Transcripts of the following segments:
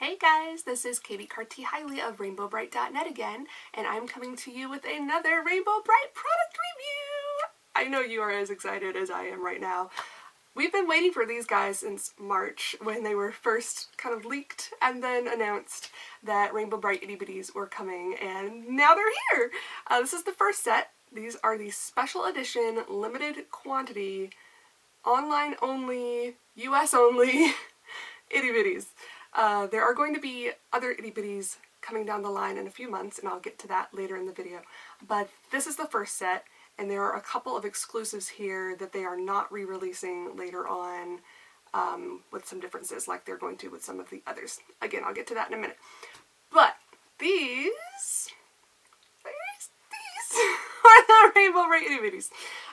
Hey guys, this is Katie Carty-Hiley of RainbowBrite.net again, and I'm coming to you with another Rainbow Brite product review! I know you are as excited as I am right now. We've been waiting for these guys since March when they were first kind of leaked and then announced that Rainbow Brite itty bitties were coming, and now they're here! This is the first set. These are the special edition, limited quantity, online only, US only itty bitties. There are going to be other itty bitties coming down the line in a few months, and I'll get to that later in the video. But this is the first set, and there are a couple of exclusives here that they are not re-releasing later on with some differences like they're going to with some of the others. Again, I'll get to that in a minute. But these are the Rainbow Brite itty bitties.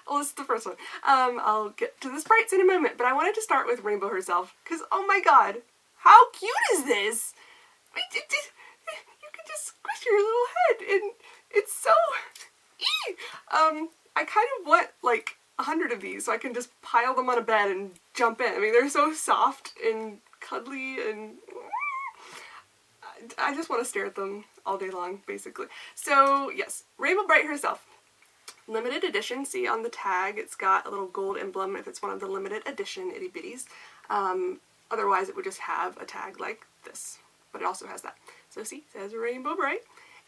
Well, this is the first one. I'll get to the sprites in a moment, but I wanted to start with Rainbow herself, because oh my god, how cute is this? I mean, you can just squish your little head, and it's so... I kind of want like 100 of these so I can just pile them on a bed and jump in. I mean, they're so soft and cuddly, and I just want to stare at them all day long, basically. So yes, Rainbow Brite herself. Limited edition. See on the tag, it's got a little gold emblem if it's one of the limited edition itty bitties. Otherwise it would just have a tag like this, but it also has that. So see, it says Rainbow Brite.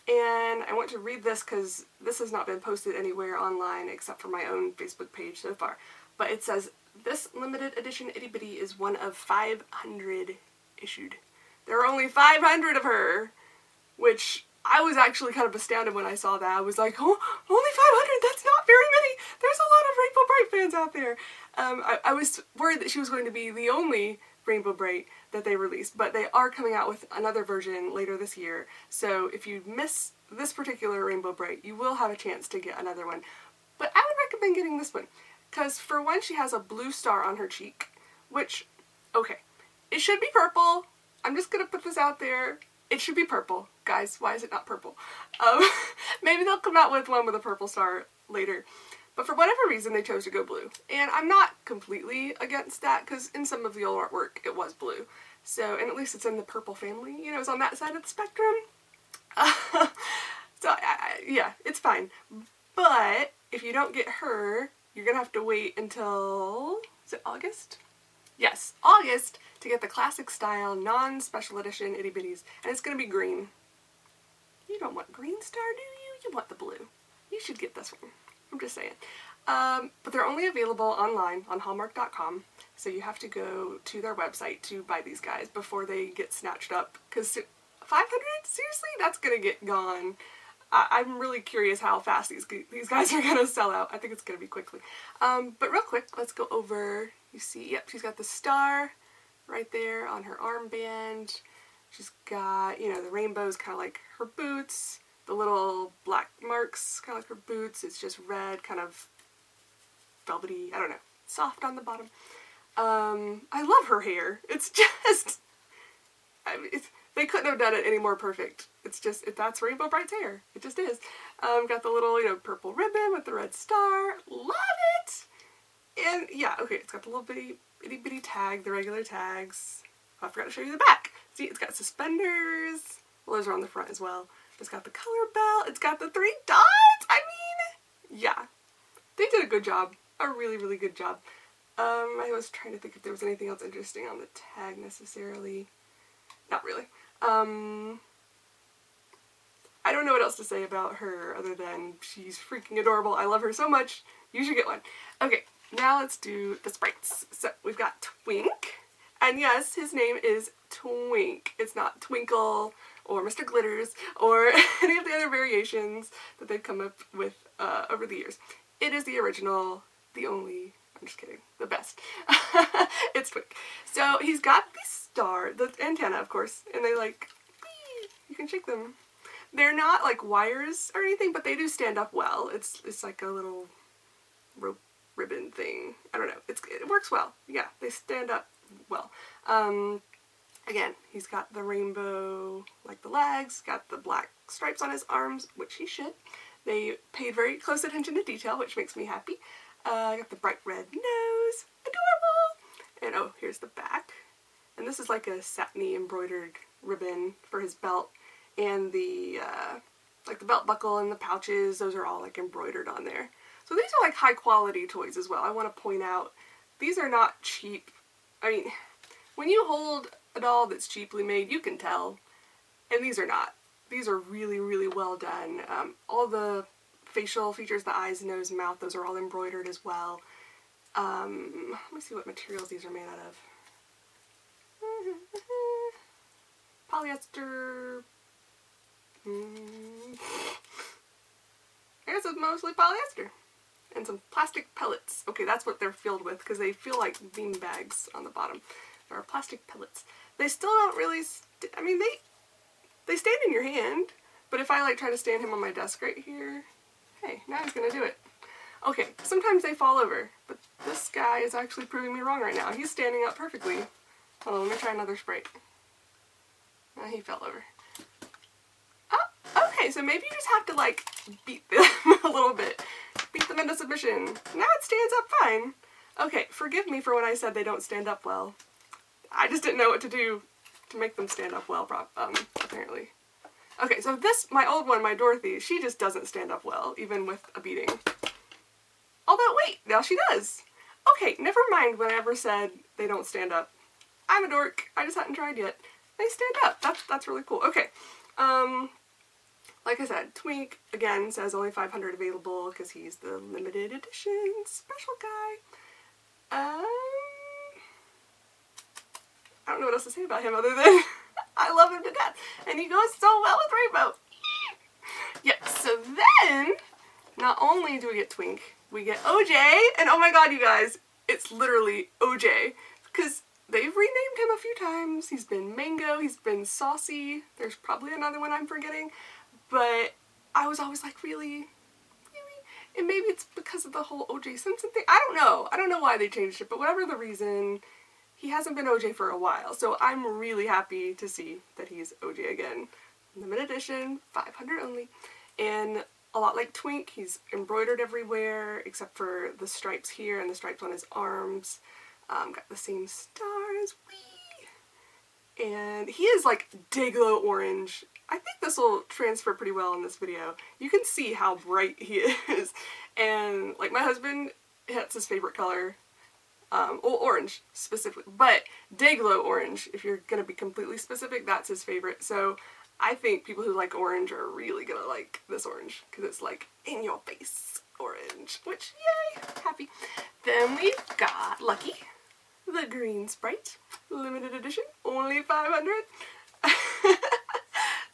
And I want to read this because this has not been posted anywhere online except for my own Facebook page so far. But it says, this limited edition itty bitty is one of 500 issued. There are only 500 of her, which I was actually kind of astounded when I saw that. I was like, oh, only 500? That's not very many. There's a lot of Rainbow Brite fans out there. I was worried that she was going to be the only Rainbow Brite that they released, but they are coming out with another version later this year. So if you miss this particular Rainbow Brite, you will have a chance to get another one. But I would recommend getting this one, because for one, she has a blue star on her cheek, which, okay, it should be purple. I'm just gonna put this out there. It should be purple. Guys, why is it not purple? Maybe they'll come out with one with a purple star later. But for whatever reason, they chose to go blue. And I'm not completely against that, because in some of the old artwork, it was blue. So, and at least it's in the purple family, you know, it's on that side of the spectrum. Yeah, it's fine. But if you don't get her, you're gonna have to wait until, is it August? Yes, August, to get the classic style, non-special edition itty bitties. And it's gonna be green. You don't want green star, do you? You want the blue. You should get this one. I'm just saying. But they're only available online on Hallmark.com, so you have to go to their website to buy these guys before they get snatched up, because 500? Seriously? That's gonna get gone. I'm really curious how fast these guys are gonna sell out. I think it's gonna be quickly. But real quick, let's go over, you see, yep, she's got the star right there on her armband. She's got, you know, the rainbows kind of like her boots. The little black marks, kind of like her boots. It's just red, kind of velvety, I don't know, soft on the bottom. I love her hair. It's just, they couldn't have done it any more perfect. It's just, that's Rainbow Brite's hair. It just is. Got the little, you know, purple ribbon with the red star. Love it! And yeah, okay, it's got the little itty bitty tag, the regular tags. Oh, I forgot to show you the back. See, it's got suspenders. Well, those are on the front as well. It's got the color belt, it's got the 3 dots! I mean, yeah. They did a good job. A really, really good job. I was trying to think if there was anything else interesting on the tag necessarily. Not really. I don't know what else to say about her other than she's freaking adorable. I love her so much. You should get one. Okay, now let's do the sprites. So, we've got Twink. And yes, his name is Twink. It's not Twinkle or Mr. Glitters or any of the other variations that they've come up with over the years. It is the original, the only, I'm just kidding, the best. It's Twink. So he's got the star, the antenna of course, and they like, you can shake them. They're not like wires or anything, but they do stand up well. It's like a little rope ribbon thing. I don't know. It works well. Yeah, they stand up well. Again, he's got the rainbow, like the legs, got the black stripes on his arms, which he should. They paid very close attention to detail, which makes me happy. Got the bright red nose, adorable! And oh, here's the back. And this is like a satiny embroidered ribbon for his belt, and the like the belt buckle and the pouches, those are all like embroidered on there. So these are like high quality toys as well. I want to point out, these are not cheap. I mean, when you hold a doll that's cheaply made, you can tell, and these are not. These are really, really well done. All the facial features, the eyes, nose, mouth, those are all embroidered as well. Let me see what materials these are made out of. Polyester. I guess it's mostly polyester. And some plastic pellets. Okay, that's what they're filled with, because they feel like bean bags on the bottom. There are plastic pellets. They still don't really, I mean, they stand in your hand, but if I like try to stand him on my desk right here, hey, now he's gonna do it. Okay, sometimes they fall over, but this guy is actually proving me wrong right now. He's standing up perfectly. Hold on, let me try another Sprite. He fell over. Oh, okay, so maybe you just have to like beat them a little bit. Beat them into submission. Now it stands up fine. Okay, forgive me for when I said they don't stand up well. I just didn't know what to do to make them stand up well, apparently. Okay, so this, my old one, my Dorothy, she just doesn't stand up well, even with a beating. Although, wait, now she does. Okay, never mind when I ever said they don't stand up. I'm a dork. I just hadn't tried yet. They stand up. That's really cool. Okay, like I said, Twink, again, says only 500 available because he's the limited edition special guy. I don't know what else to say about him other than I love him to death. And he goes so well with Rainbow. Yeah, so then, not only do we get Twink, we get OJ, and oh my god, you guys, it's literally OJ. Because they've renamed him a few times. He's been Mango, he's been Saucy, there's probably another one I'm forgetting. But I was always like, really? And maybe it's because of the whole OJ Simpson thing. I don't know. I don't know why they changed it, but whatever the reason, he hasn't been OJ for a while. So I'm really happy to see that he's OJ again. Limited edition, 500 only. And a lot like Twink, he's embroidered everywhere except for the stripes here and the stripes on his arms. Got the same stars. Whee! And he is like Dayglow orange. I think this will transfer pretty well in this video. You can see how bright he is. And like my husband, that's his favorite color. Well, orange specifically, but Dayglow orange, if you're gonna be completely specific, that's his favorite. So I think people who like orange are really gonna like this orange, because it's like in your face orange, which, yay, happy. Then we've got Lucky, the green Sprite, limited edition, only 500.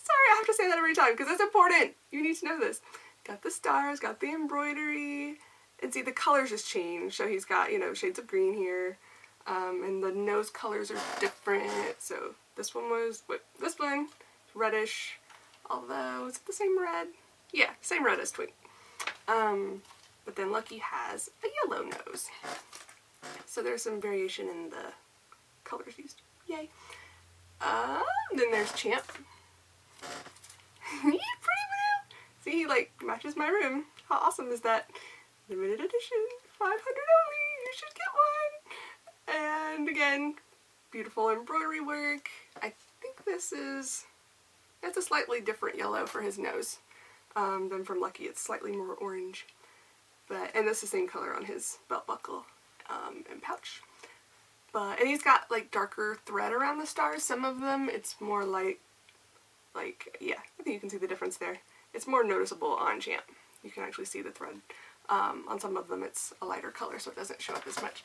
Sorry, I have to say that every time, because it's important. You need to know this. Got the stars, got the embroidery, and see the colors just change. So he's got, you know, shades of green here, and the nose colors are different. So this one was, this one, reddish, although, is it the same red? Yeah, same red as Twink. But then Lucky has a yellow nose. So there's some variation in the colors used. Yay. Then there's Champ. Pretty blue. See, he like matches my room. How awesome is that? Limited edition, 500 only. You should get one. And again, beautiful embroidery work. I think this is, it's a slightly different yellow for his nose than from Lucky. It's slightly more orange. And that's the same color on his belt buckle and pouch. And he's got like darker thread around the stars. Some of them it's more like yeah, I think you can see the difference there. It's more noticeable on Champ. You can actually see the thread. On some of them it's a lighter color, so it doesn't show up as much.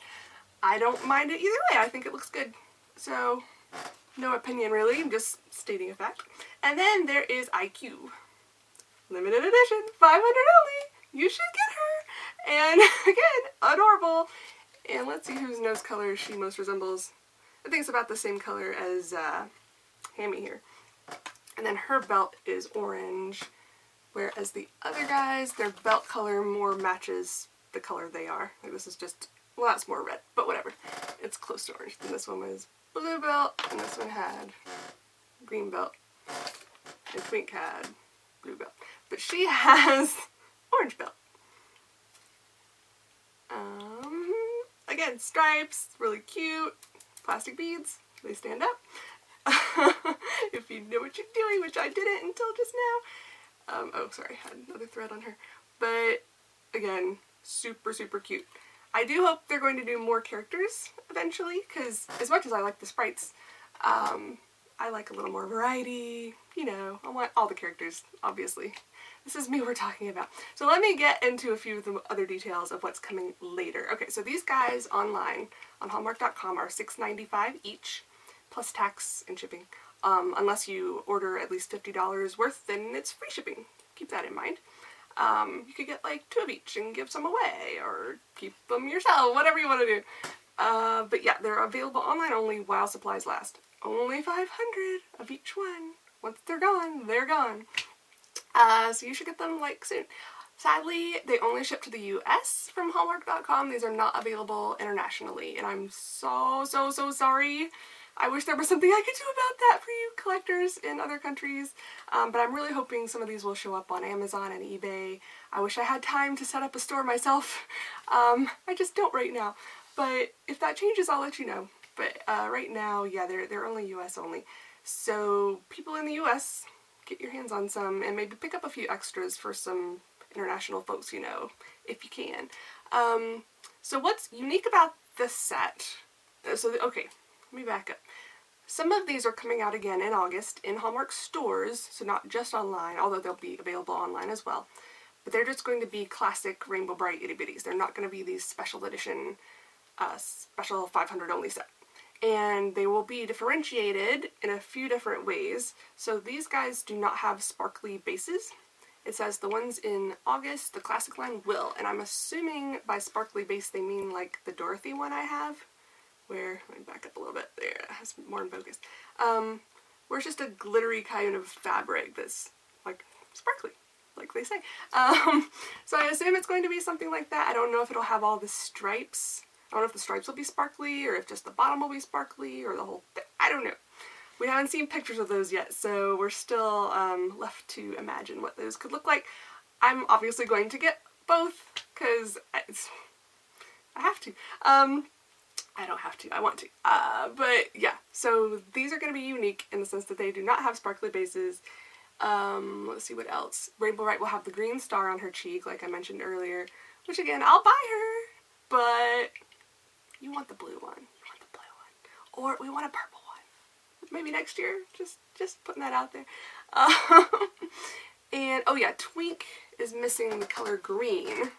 I don't mind it either way. I think it looks good. So no opinion really, I'm just stating a fact. And then there is IQ. Limited edition, 500 only. You should get her. And again, adorable. And let's see whose nose color she most resembles. I think it's about the same color as Hammy here. And then her belt is orange, whereas the other guys, their belt color more matches the color they are. Like this is just, well, that's more red, but whatever. It's close to orange. And this one was blue belt, and this one had green belt. And Twink had blue belt. But she has orange belt. Again, stripes, really cute. Plastic beads, They stand up. If you know what you're doing, which I didn't until just now. Oh, sorry, I had another thread on her. But, again, super, super cute. I do hope they're going to do more characters eventually, because as much as I like the sprites, I like a little more variety. You know, I want all the characters, obviously. This is me we're talking about. So let me get into a few of the other details of what's coming later. Okay, so these guys online on Hallmark.com are $6.95 each, plus tax and shipping. Unless you order at least $50 worth, then it's free shipping. Keep that in mind. You could get like 2 of each and give some away, or keep them yourself, whatever you want to do. But yeah, they're available online only while supplies last. Only 500 of each one. Once they're gone, they're gone. So you should get them like soon. Sadly, they only ship to the US from Hallmark.com. These are not available internationally, and I'm so sorry. I wish there was something I could do about that for you collectors in other countries, but I'm really hoping some of these will show up on Amazon and eBay. I wish I had time to set up a store myself. I just don't right now, but if that changes, I'll let you know. But right now, yeah, they're only US only. So people in the US, get your hands on some and maybe pick up a few extras for some international folks, you know, if you can. So what's unique about this set? Okay, let me back up. Some of these are coming out again in August in Hallmark stores, so not just online, although they'll be available online as well. But they're just going to be classic Rainbow Brite itty bitties. They're not going to be these special edition, special 500 only set. And they will be differentiated in a few different ways. So these guys do not have sparkly bases. It says the ones in August, the classic line will, and I'm assuming by sparkly base they mean like the Dorothy one I have, where, let me back up a little bit, there, it has more in focus, where it's just a glittery kind of fabric that's like sparkly, like they say. So I assume it's going to be something like that. I don't know if it'll have all the stripes. I don't know if the stripes will be sparkly, or if just the bottom will be sparkly, or the whole thing. I don't know. We haven't seen pictures of those yet, so we're still left to imagine what those could look like. I'm obviously going to get both, because I have to. I don't have to, I want to. But yeah, so these are going to be unique in the sense that they do not have sparkly bases. Let's see what else. Rainbow Brite will have the green star on her cheek, like I mentioned earlier, which again, I'll buy her, but you want the blue one. You want the blue one. Or we want a purple one. Maybe next year. Just putting that out there. And, oh yeah, Twink is missing the color green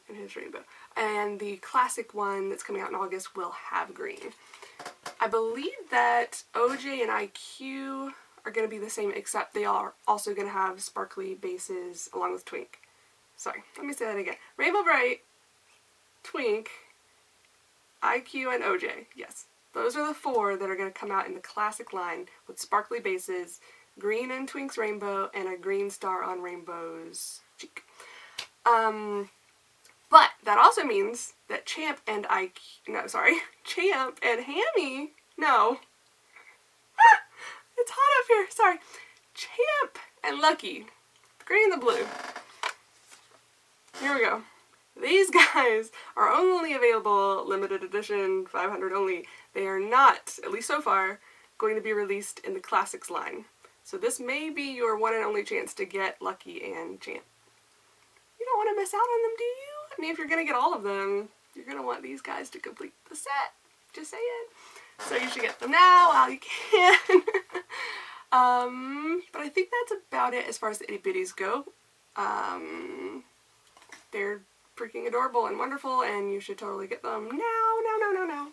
in his rainbow. And the classic one that's coming out in August will have green. I believe that OJ and IQ are going to be the same, except they are also going to have sparkly bases along with Twink. Sorry, let me say that again. Rainbow Brite, Twink, IQ, and OJ. Yes, those are the 4 that are going to come out in the classic line with sparkly bases, green in Twink's rainbow, and a green star on Rainbow's cheek. But that also means that Champ and Champ and Hammy, no. It's hot up here, sorry. Champ and Lucky, the green and the blue. Here we go. These guys are only available limited edition, 500 only. They are not, at least so far, going to be released in the classics line. So this may be your one and only chance to get Lucky and Champ. You don't want to miss out on them, do you? I mean, if you're going to get all of them, you're going to want these guys to complete the set. Just saying. So you should get them now while you can. But I think that's about it as far as the itty bitties go. They're freaking adorable and wonderful, and you should totally get them now.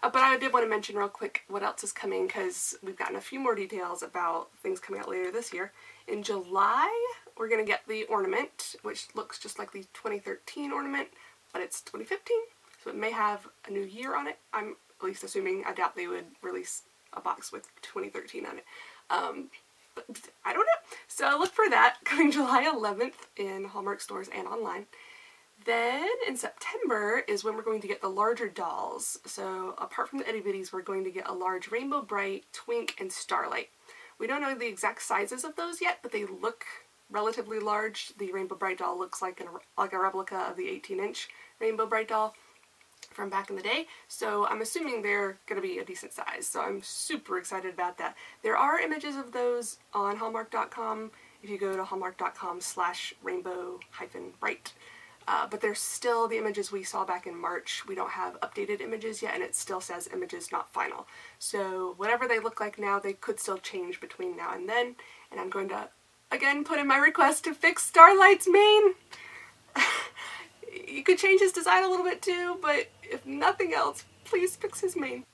But I did want to mention real quick what else is coming, because we've gotten a few more details about things coming out later this year. In July, we're going to get the ornament, which looks just like the 2013 ornament, but it's 2015, so it may have a new year on it. I'm at least assuming. I doubt they would release a box with 2013 on it. But I don't know. So look for that coming July 11th in Hallmark stores and online. Then in September is when we're going to get the larger dolls. So apart from the itty bitties, we're going to get a large Rainbow Brite, Twink, and Starlight. We don't know the exact sizes of those yet, but they look relatively large. The Rainbow Brite doll looks like a replica of the 18-inch Rainbow Brite doll. from back in the day, so I'm assuming they're going to be a decent size, so I'm super excited about that. There are images of those on Hallmark.com if you go to hallmark.com/rainbow-brite, but they're still the images we saw back in March. We don't have updated images yet, and it still says images not final. So whatever they look like now, they could still change between now and then, and I'm going to again put in my request to fix Starlight's mane. You could change his design a little bit too, but if nothing else, please fix his mane.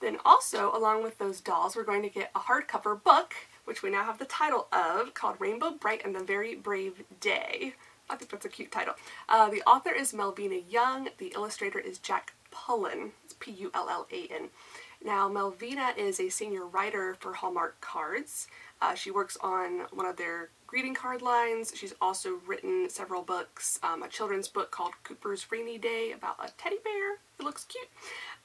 Then also, along with those dolls, we're going to get a hardcover book, which we now have the title of, called Rainbow Brite and the Very Brave Day. I think that's a cute title. The author is Melvina Young. The illustrator is Jack Pullen. It's P-U-L-L-A-N. Now, Melvina is a senior writer for Hallmark Cards. She works on one of their greeting card lines. She's also written several books, a children's book called Cooper's Rainy Day about a teddy bear. It looks cute.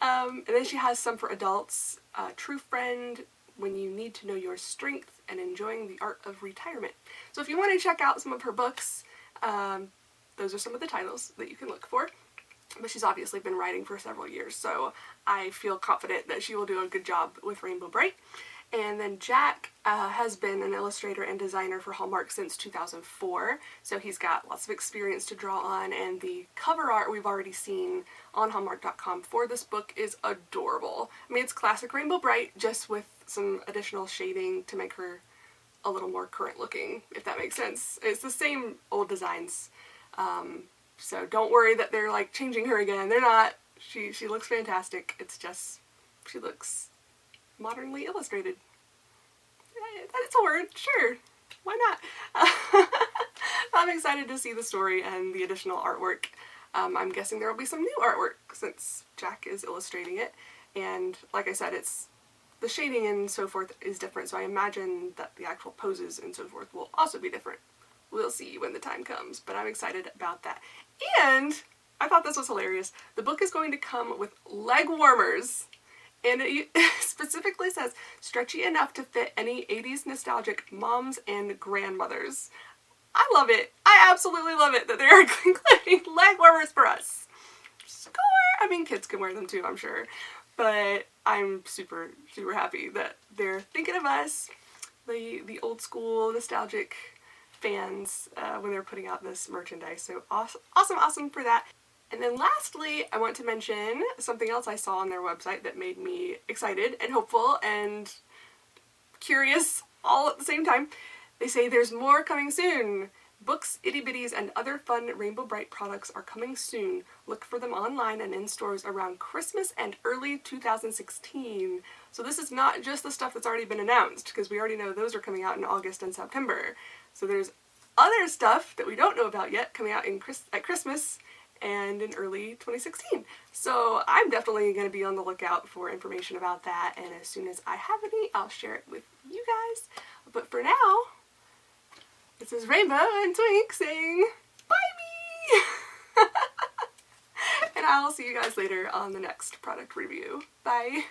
And then she has some for adults, True Friend, When You Need to Know Your Strength, and Enjoying the Art of Retirement. So if you want to check out some of her books, those are some of the titles that you can look for. But she's obviously been writing for several years, so I feel confident that she will do a good job with Rainbow Brite. And then Jack has been an illustrator and designer for Hallmark since 2004, so he's got lots of experience to draw on, and the cover art we've already seen on Hallmark.com for this book is adorable. I mean, it's classic Rainbow Brite, just with some additional shading to make her a little more current looking, if that makes sense. It's the same old designs, so don't worry that they're like changing her again. They're not. She looks fantastic. It's just, she looks modernly illustrated. That's a word, sure. Why not? I'm excited to see the story and the additional artwork. I'm guessing there will be some new artwork since Jack is illustrating it. And like I said, it's the shading and so forth is different, so I imagine that the actual poses and so forth will also be different. We'll see when the time comes, but I'm excited about that. And I thought this was hilarious. The book is going to come with leg warmers. And it specifically says, stretchy enough to fit any 80s nostalgic moms and grandmothers. I love it. I absolutely love it that they are including leg warmers for us. Score! I mean, kids can wear them too, I'm sure. But I'm super, super happy that they're thinking of us, the old school nostalgic fans, when they're putting out this merchandise. So awesome for that. And then lastly, I want to mention something else I saw on their website that made me excited and hopeful and curious all at the same time. They say there's more coming soon. Books, itty bitties, and other fun Rainbow Brite products are coming soon. Look for them online and in stores around Christmas and early 2016. So this is not just the stuff that's already been announced, because we already know those are coming out in August and September. So there's other stuff that we don't know about yet coming out at Christmas and in early 2016. So I'm definitely going to be on the lookout for information about that, and as soon as I have any, I'll share it with you guys. But for now, this is Rainbow and Twink saying bye-bye! And I'll see you guys later on the next product review. Bye!